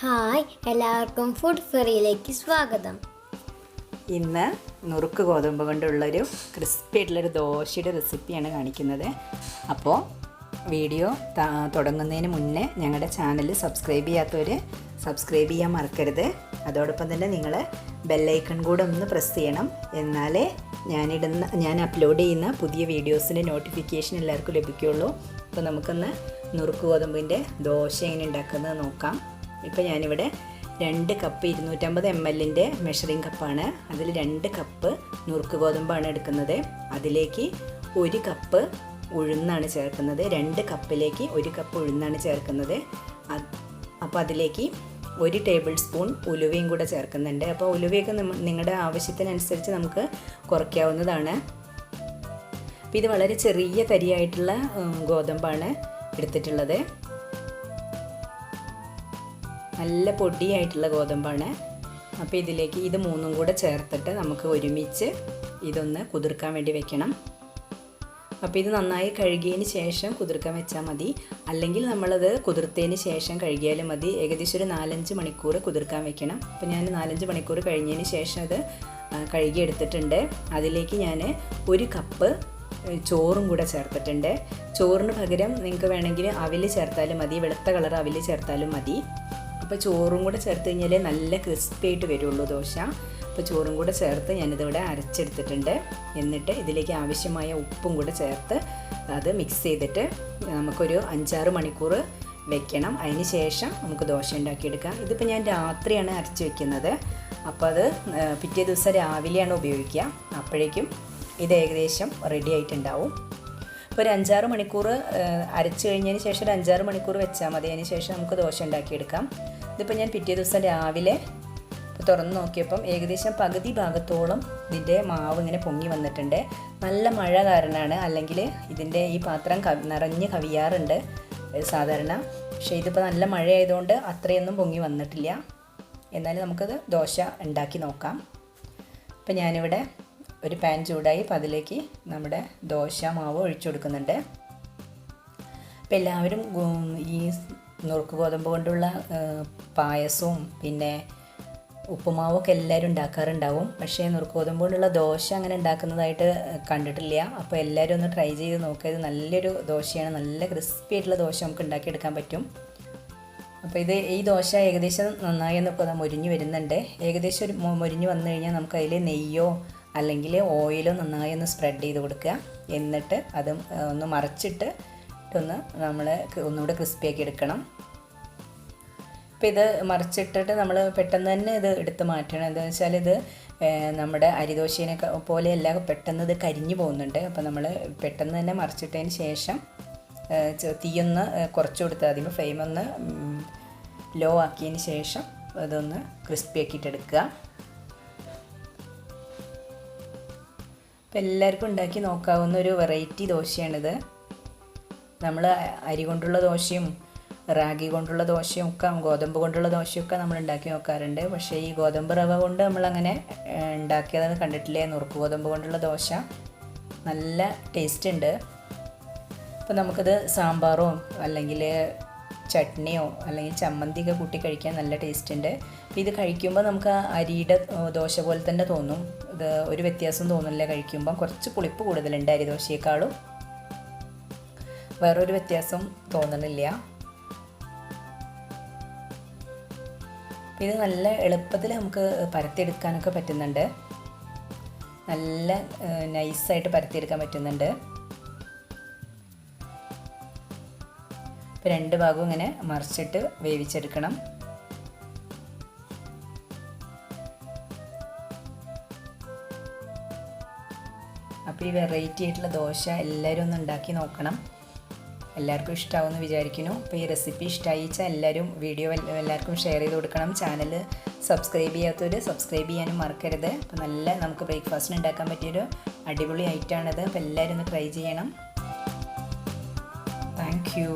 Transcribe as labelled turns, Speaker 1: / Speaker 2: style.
Speaker 1: Hi, എല്ലാവർക്കും food ഫെറിയിലേക്ക് സ്വാഗതം.
Speaker 2: ഇന്ന് നുറുക്ക് ഗോതമ്പ് കൊണ്ടുള്ളൊരു ക്രിസ്പി ആയിട്ടുള്ളൊരു ദോശയുടെ റെസിപ്പിയാണ് കാണിക്കുന്നത്. അപ്പോൾ വീഡിയോ തുടങ്ങുന്നതിന് മുന്നേ ഞങ്ങളുടെ ചാനൽ സബ്സ്ക്രൈബ് ചെയ്യാത്തവർ സബ്സ്ക്രൈബ് ചെയ്യാൻ മറക്കരുത്. അതോടൊപ്പം തന്നെ നിങ്ങൾ ബെല്ലൈക്കൺ കൂടെ ഒന്ന് പ്രസ് ചെയ്യണം. എന്നാലേ ഞാൻ അപ്ലോഡ് ചെയ്യുന്ന പുതിയ വീഡിയോസിൻ്റെ നോട്ടിഫിക്കേഷൻ എല്ലാവർക്കും ലഭിക്കുകയുള്ളൂ. അപ്പോൾ നമുക്കൊന്ന് നുറുക്ക് ഗോതമ്പിൻ്റെ ദോശ എങ്ങനെ ഉണ്ടാക്കുന്നത് നോക്കാം. ഇപ്പോൾ ഞാനിവിടെ 2 കപ്പ് 250 ml മെഷറിംഗ് കപ്പാണ്. അതിൽ 2 കപ്പ് നുറുക്ക് ഗോതമ്പാണ് എടുക്കുന്നത്. അതിലേക്ക് 1 കപ്പ് ഉഴുന്നാണ് ചേർക്കുന്നത്. 2 കപ്പിലേക്ക് 1 കപ്പ് ഉഴുന്നാണ് ചേർക്കുന്നത്. അപ്പോൾ അതിലേക്ക് 1 ടേബിൾ സ്പൂൺ ഉലുവയും കൂടെ ചേർക്കുന്നുണ്ട്. അപ്പോൾ ഉലുവയൊക്കെ നിങ്ങളുടെ ആവശ്യത്തിനനുസരിച്ച് നമുക്ക് കുറയ്ക്കാവുന്നതാണ്. അപ്പോൾ ഇത് വളരെ ചെറിയ തരിയായിട്ടുള്ള ഗോതമ്പാണ് എടുത്തിട്ടുള്ളത്. നല്ല പൊടിയായിട്ടുള്ള ഗോതമ്പാണ്. അപ്പോൾ ഇതിലേക്ക് ഇത് 3 കൂടെ ചേർത്തിട്ട് നമുക്ക് ഒരുമിച്ച് ഇതൊന്ന് കുതിർക്കാൻ വേണ്ടി വെക്കണം. അപ്പോൾ ഇത് നന്നായി കഴുകിയതിന് ശേഷം കുതിർക്കാൻ വെച്ചാൽ മതി. അല്ലെങ്കിൽ നമ്മളത് കുതിർത്തതിന് ശേഷം കഴുകിയാലും മതി. ഏകദേശം ഒരു 4-5 മണിക്കൂർ കുതിർക്കാൻ വെക്കണം. അപ്പോൾ ഞാൻ 4-5 മണിക്കൂർ കഴിഞ്ഞതിന് ശേഷം അത് കഴുകി എടുത്തിട്ടുണ്ട്. അതിലേക്ക് ഞാൻ 1 കപ്പ് ചോറും കൂടെ ചേർത്തിട്ടുണ്ട്. ചോറിന് പകരം നിങ്ങൾക്ക് വേണമെങ്കിൽ അവിൽ ചേർത്താലും മതി, വെളുത്ത കളർ അവിൽ ചേർത്താലും മതി. അപ്പോൾ ചോറും കൂടെ ചേർത്ത് കഴിഞ്ഞാൽ നല്ല ക്രിസ്പി ആയിട്ട് വരുള്ളൂ ദോശ. അപ്പോൾ ചോറും കൂടെ ചേർത്ത് ഞാനിതിവിടെ അരച്ചെടുത്തിട്ടുണ്ട്. എന്നിട്ട് ഇതിലേക്ക് ആവശ്യമായ ഉപ്പും കൂടെ ചേർത്ത് അത് മിക്സ് ചെയ്തിട്ട് നമുക്കൊരു 5-6 മണിക്കൂർ വെക്കണം. അതിന് ശേഷം നമുക്ക് ദോശ ഉണ്ടാക്കിയെടുക്കാം. ഇതിപ്പോൾ ഞാൻ രാത്രിയാണ് അരച്ച് വെക്കുന്നത്. അപ്പോൾ അത് പിറ്റേ ദിവസം രാവിലെയാണ് ഉപയോഗിക്കുക. അപ്പോഴേക്കും ഇത് ഏകദേശം റെഡി ആയിട്ടുണ്ടാവും. ഇപ്പോൾ ഒരു 5-6 മണിക്കൂർ അരച്ച് കഴിഞ്ഞതിന് ശേഷം ഒരു 5-6 മണിക്കൂർ വെച്ചാൽ മതി. അതിന് ശേഷം നമുക്ക് ദോശ ഉണ്ടാക്കിയെടുക്കാം. ഇതിപ്പോൾ ഞാൻ പിറ്റേ ദിവസം രാവിലെ തുറന്ന് നോക്കിയപ്പം ഏകദേശം പകുതി ഭാഗത്തോളം ഇതിൻ്റെ മാവ് ഇങ്ങനെ പൊങ്ങി വന്നിട്ടുണ്ട്. നല്ല മഴ കാരണമാണ്, അല്ലെങ്കിൽ ഇതിൻ്റെ ഈ പാത്രം നിറഞ്ഞ് കവിയാറുണ്ട് സാധാരണ. പക്ഷേ ഇതിപ്പോൾ നല്ല മഴ ആയതുകൊണ്ട് അത്രയൊന്നും പൊങ്ങി വന്നിട്ടില്ല. എന്നാലും നമുക്കത് ദോശ ഉണ്ടാക്കി നോക്കാം. ഇപ്പം ഞാനിവിടെ ഒരു പാൻ ചൂടായി അപ്പോൾ അതിലേക്ക് നമ്മുടെ ദോശ മാവ് ഒഴിച്ചു കൊടുക്കുന്നുണ്ട്. അപ്പോൾ എല്ലാവരും ഈ നുറുക്ക് ഗോതമ്പ് കൊണ്ടുള്ള പായസവും പിന്നെ ഉപ്പുമാവൊക്കെ എല്ലാവരും ഉണ്ടാക്കാറുണ്ടാവും. പക്ഷേ നുറുക്ക് ഗോതമ്പ് കൊണ്ടുള്ള ദോശ അങ്ങനെ ഉണ്ടാക്കുന്നതായിട്ട് കണ്ടിട്ടില്ല. അപ്പോൾ എല്ലാവരും ഒന്ന് ട്രൈ ചെയ്ത് നോക്കുക. ഇത് നല്ലൊരു ദോശയാണ്. നല്ല ക്രിസ്പി ആയിട്ടുള്ള ദോശ നമുക്ക് ഉണ്ടാക്കിയെടുക്കാൻ പറ്റും. അപ്പോൾ ഈ ദോശ ഏകദേശം നന്നായി ഒന്ന് മൊരിഞ്ഞ് വരുന്നുണ്ട്. ഏകദേശം ഒരു മൊരിഞ്ഞ് വന്നു കഴിഞ്ഞാൽ നമുക്ക് അതിൽ നെയ്യോ അല്ലെങ്കിൽ ഓയിലോ നന്നായി ഒന്ന് സ്പ്രെഡ് ചെയ്ത് കൊടുക്കുക. എന്നിട്ട് അത് ഒന്ന് മറിച്ചിട്ട് നമ്മൾ ഒന്നുകൂടെ ക്രിസ്പിയാക്കി എടുക്കണം. ഇപ്പോൾ ഇത് മറിച്ചിട്ടിട്ട് നമ്മൾ പെട്ടെന്ന് തന്നെ ഇത് എടുത്ത് മാറ്റണം. എന്താണെന്ന് വെച്ചാൽ ഇത് നമ്മുടെ അരിദോശയെ പോലെയല്ല, പെട്ടെന്ന് ഇത് കരിഞ്ഞു പോകുന്നുണ്ട്. അപ്പോൾ നമ്മൾ പെട്ടെന്ന് തന്നെ മറിച്ചിട്ടതിന് ശേഷം തീയൊന്ന് കുറച്ച് കൊടുത്താൽ മതി. ഫ്ലെയിം ഒന്ന് ലോ ആക്കിയതിന് ശേഷം അതൊന്ന് ക്രിസ്പി ആക്കിയിട്ടെടുക്കുക. അപ്പോൾ എല്ലാവർക്കും ഉണ്ടാക്കി നോക്കാവുന്ന ഒരു വെറൈറ്റി ദോശയാണിത്. നമ്മൾ അരി കൊണ്ടുള്ള ദോശയും റാഗി കൊണ്ടുള്ള ദോശയും ഒക്കെ ഗോതമ്പ് കൊണ്ടുള്ള ദോശയൊക്കെ നമ്മൾ ഉണ്ടാക്കി നോക്കാറുണ്ട്. പക്ഷേ ഈ ഗോതമ്പ് റവ കൊണ്ട് നമ്മളങ്ങനെ ഉണ്ടാക്കിയത് കണ്ടിട്ടില്ലേ. നുറുക്ക് ഗോതമ്പ് കൊണ്ടുള്ള ദോശ നല്ല ടേസ്റ്റ് ഉണ്ട്. അപ്പോൾ നമുക്കത് സാമ്പാറോ അല്ലെങ്കിൽ ചട്നിയോ അല്ലെങ്കിൽ ചമ്മന്തിയൊക്കെ കൂട്ടി കഴിക്കാൻ നല്ല ടേസ്റ്റ് ഉണ്ട്. അപ്പോൾ ഇത് കഴിക്കുമ്പോൾ നമുക്ക് അരിയുടെ ദോശ പോലെ തന്നെ തോന്നും. ഇത് ഒരു വ്യത്യാസം തോന്നില്ല. കഴിക്കുമ്പം കുറച്ച് പുളിപ്പ് കൂടുതലുണ്ട് അരിദോശയേക്കാളും. വേറൊരു വ്യത്യാസം തോന്നണില്ല. ഇത് നല്ല എളുപ്പത്തിൽ നമുക്ക് പരത്തിയെടുക്കാനൊക്കെ പറ്റുന്നുണ്ട്. നല്ല നൈസായിട്ട് പരത്തിയെടുക്കാൻ പറ്റുന്നുണ്ട്. ഇപ്പോൾ 2 ഭാഗവും ഇങ്ങനെ മറിച്ചിട്ട് വേവിച്ചെടുക്കണം. അപ്പോൾ ഈ വെറൈറ്റി ആയിട്ടുള്ള ദോശ എല്ലാവരും ഒന്ന് ഉണ്ടാക്കി നോക്കണം. എല്ലാവർക്കും ഇഷ്ടമാവുമെന്ന് വിചാരിക്കുന്നു. അപ്പോൾ ഈ റെസിപ്പി ഇഷ്ടമായിച്ചാൽ എല്ലാവരും വീഡിയോ എല്ലാവർക്കും ഷെയർ ചെയ്ത് കൊടുക്കണം. ചാനൽ സബ്സ്ക്രൈബ് ചെയ്യാത്തവർ സബ്സ്ക്രൈബ് ചെയ്യാനും മറക്കരുത്. അപ്പോൾ നല്ല നമുക്ക് ബ്രേക്ക്ഫാസ്റ്റിന് ഉണ്ടാക്കാൻ പറ്റിയൊരു അടിപൊളി ഐറ്റമാണിത്. അപ്പോൾ എല്ലാവരും ഒന്ന് ട്രൈ ചെയ്യണം. Thank you.